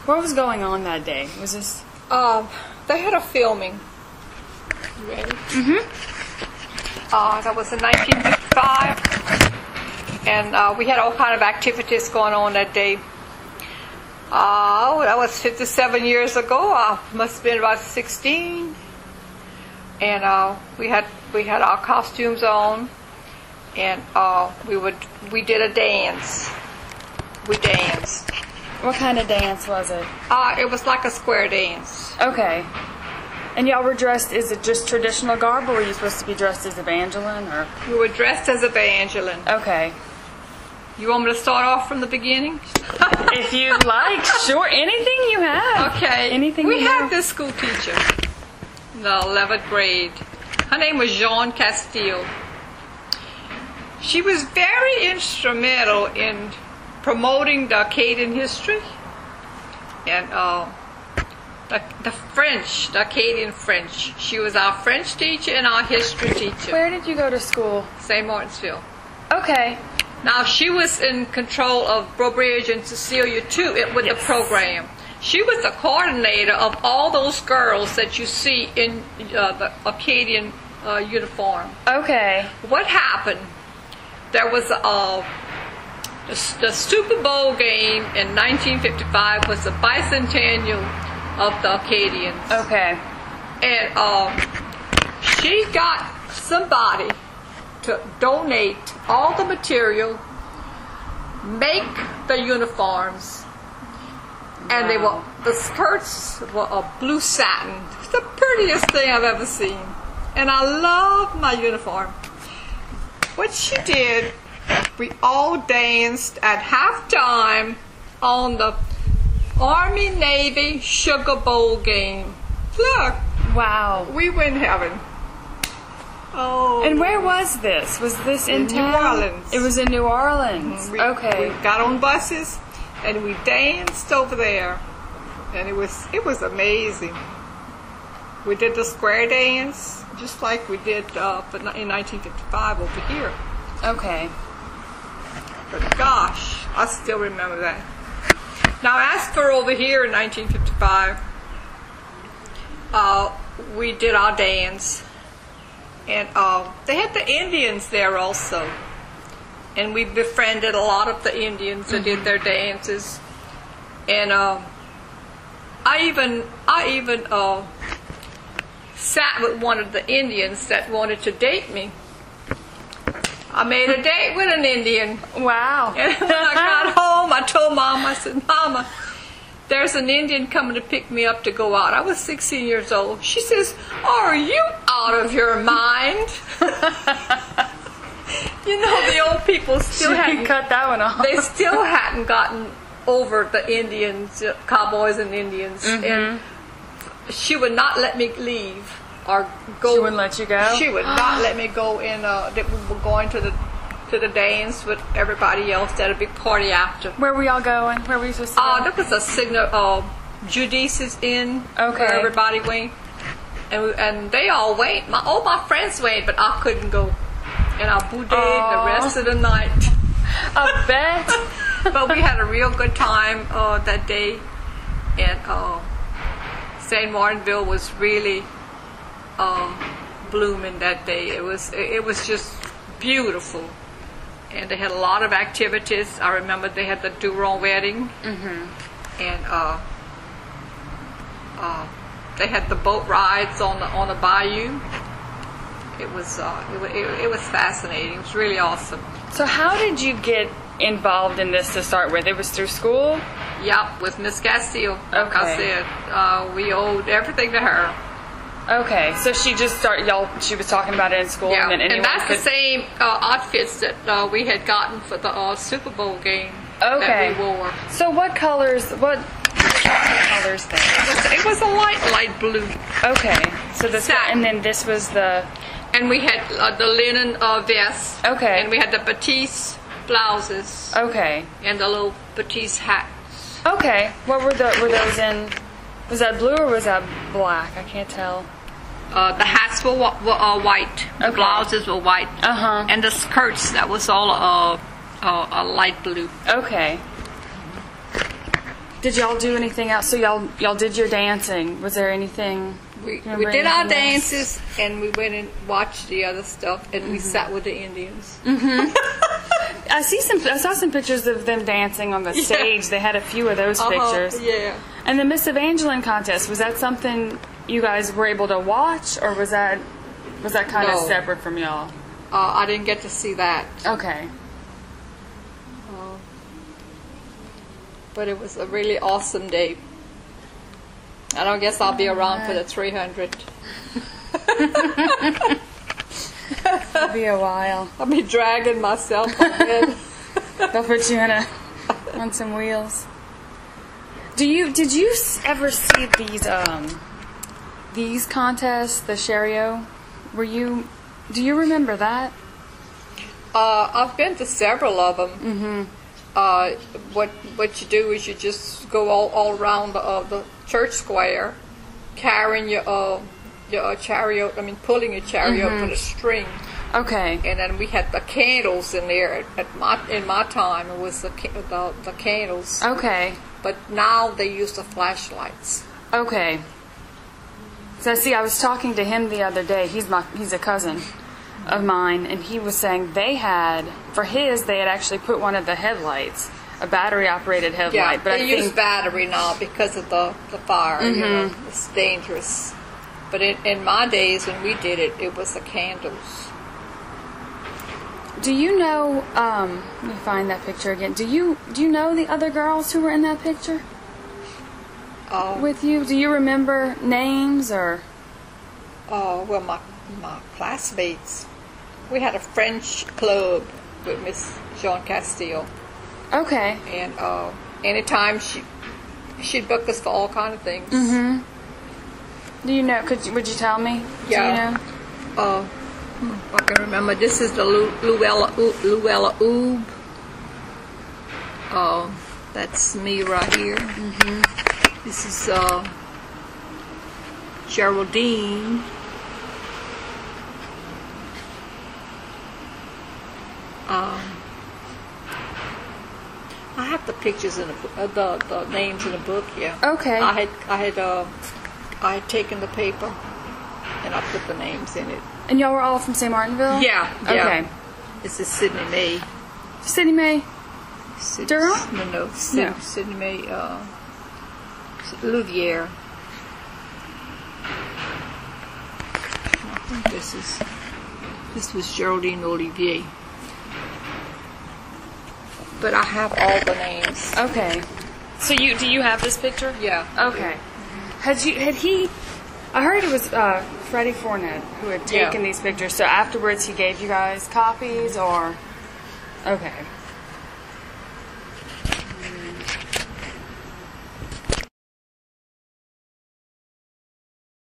What was going on that day? Was this... They had a filming. You ready? Mm-hmm. That was in 1955. And we had all kind of activities going on that day. That was 57 years ago. I must have been about 16. And we had our costumes on. And we did a dance. We danced. What kind of dance was it? It was like a square dance. Okay. And y'all were dressed, is it just traditional garb, or were you supposed to be dressed as Evangeline? Or? We were dressed as Evangeline. Okay. You want me to start off from the beginning? If you like, sure. Anything you have. Okay. Anything we you had have. this school teacher in the 11th grade. Her name was Jean Castile. She was very instrumental in promoting the Acadian history and the French, the Acadian French. She was our French teacher and our history teacher. Where did you go to school? St. Martinville. Okay. Now, she was in control of Brobridge and Cecilia, too, with the program. She was the coordinator of all those girls that you see in the Acadian uniform. Okay. What happened? There was the Super Bowl game in 1955 was the bicentennial of the Acadians. Okay. And she got somebody to donate all the material, make the uniforms, and the skirts were of blue satin. It's the prettiest thing I've ever seen. And I love my uniform. What she did, we all danced at halftime on the Army-Navy Sugar Bowl game. Look. Wow. We were in heaven. Oh. And where was this? Was this in town? New Orleans. It was in New Orleans. Okay. We got on buses and we danced over there, and it was amazing. We did the square dance just like we did in 1955 over here. Okay. But gosh, I still remember that. Now, as for over here in 1955, we did our dance. And they had the Indians there also. And we befriended a lot of the Indians that did their dances. And I even sat with one of the Indians that wanted to date me. I made a date with an Indian. Wow. And when I got home, I told Mom, I said, Mama, there's an Indian coming to pick me up to go out. I was 16 years old. She says, are you out of your mind? You know, the old people still hadn't cut that one off. They still hadn't gotten over the Indians, cowboys and Indians. Mm-hmm. And she would not let me leave or go. She wouldn't let you go? She would not let me go in. That we were going to the dance with everybody else. They had a big party after. Where were y'all going? Where were you supposed to go? There was a signal, Judice's Inn, okay, where everybody went. And they all went. All my friends went, but I couldn't go. And I bouded the rest of the night. I bet. But we had a real good time that day. And St. Martinville was really blooming that day. It was just beautiful. And they had a lot of activities. I remember they had the Duron wedding. Mm-hmm. And they had the boat rides on the bayou. It was fascinating. It was really awesome. So how did you get involved in this to start with? It was through school? Yep, with Miss Castile. Like Okay. I said, we owed everything to her. Okay, so she just started. She was talking about it in school, Yeah, and then anyone and that's could... the same outfits that we had gotten for the Super Bowl game. Okay. That we wore. So what colors? What colors then? It was a light blue. Okay, so this, Satin. and then this was the... And we had the linen vest. Okay. And we had the batiste blouses. Okay. And the little batiste hats. Okay. What were those in? Was that blue or was that black? I can't tell. The hats were white. The Okay. blouses were white. Uh-huh. And the skirts, that was all a light blue. Okay. Did y'all do anything else? So y'all did your dancing. Was there anything? We did our dances, and we went and watched the other stuff, and we sat with the Indians. I saw some pictures of them dancing on the stage. They had a few of those pictures. Yeah. And the Miss Evangeline contest, was that something you guys were able to watch, or was that kind of separate from y'all? I didn't get to see that. Okay. But it was a really awesome day. I don't guess I'll be around for the 300. It'll be a while. I'll be dragging myself on it. They'll put you on some wheels. Did you ever see these contests, the chariot? Do you remember that? I've been to several of them. What you do is you just go all around the church square, carrying your chariot. I mean, pulling your chariot with a string. Okay. And then we had the candles in there. In my time, it was the candles. Okay. But now they use the flashlights. Okay. So see, I was talking to him the other day. He's a cousin of mine, and he was saying they had actually put one of the headlights, a battery-operated headlight. Yeah, but they use battery now because of the fire. It's dangerous. But in my days when we did it, it was the candles. Do you know? Let me find that picture again. Do you know the other girls who were in that picture with you? Do you remember names or? Well, my classmates. We had a French club with Miss Jean Castile. Okay. And anytime she'd book us for all kind of things. Do you know? Would you tell me? Yeah. Do you know? I can remember. This is the Luella Oob. That's me right here. This is Geraldine. I have the pictures in the names in the book. Yeah. Okay. I had taken the paper and I put the names in it. And y'all were all from St. Martinville? Yeah. Okay. This is Sydney May. Sydney May? Durham? No. Sydney May. Louisiana. I think this was Geraldine Olivier. But I have all the names. Okay. So do you have this picture? Yeah. Okay. Had he? I heard it was Freddie Fournet who had taken these pictures. So afterwards, he gave you guys copies, or? Okay.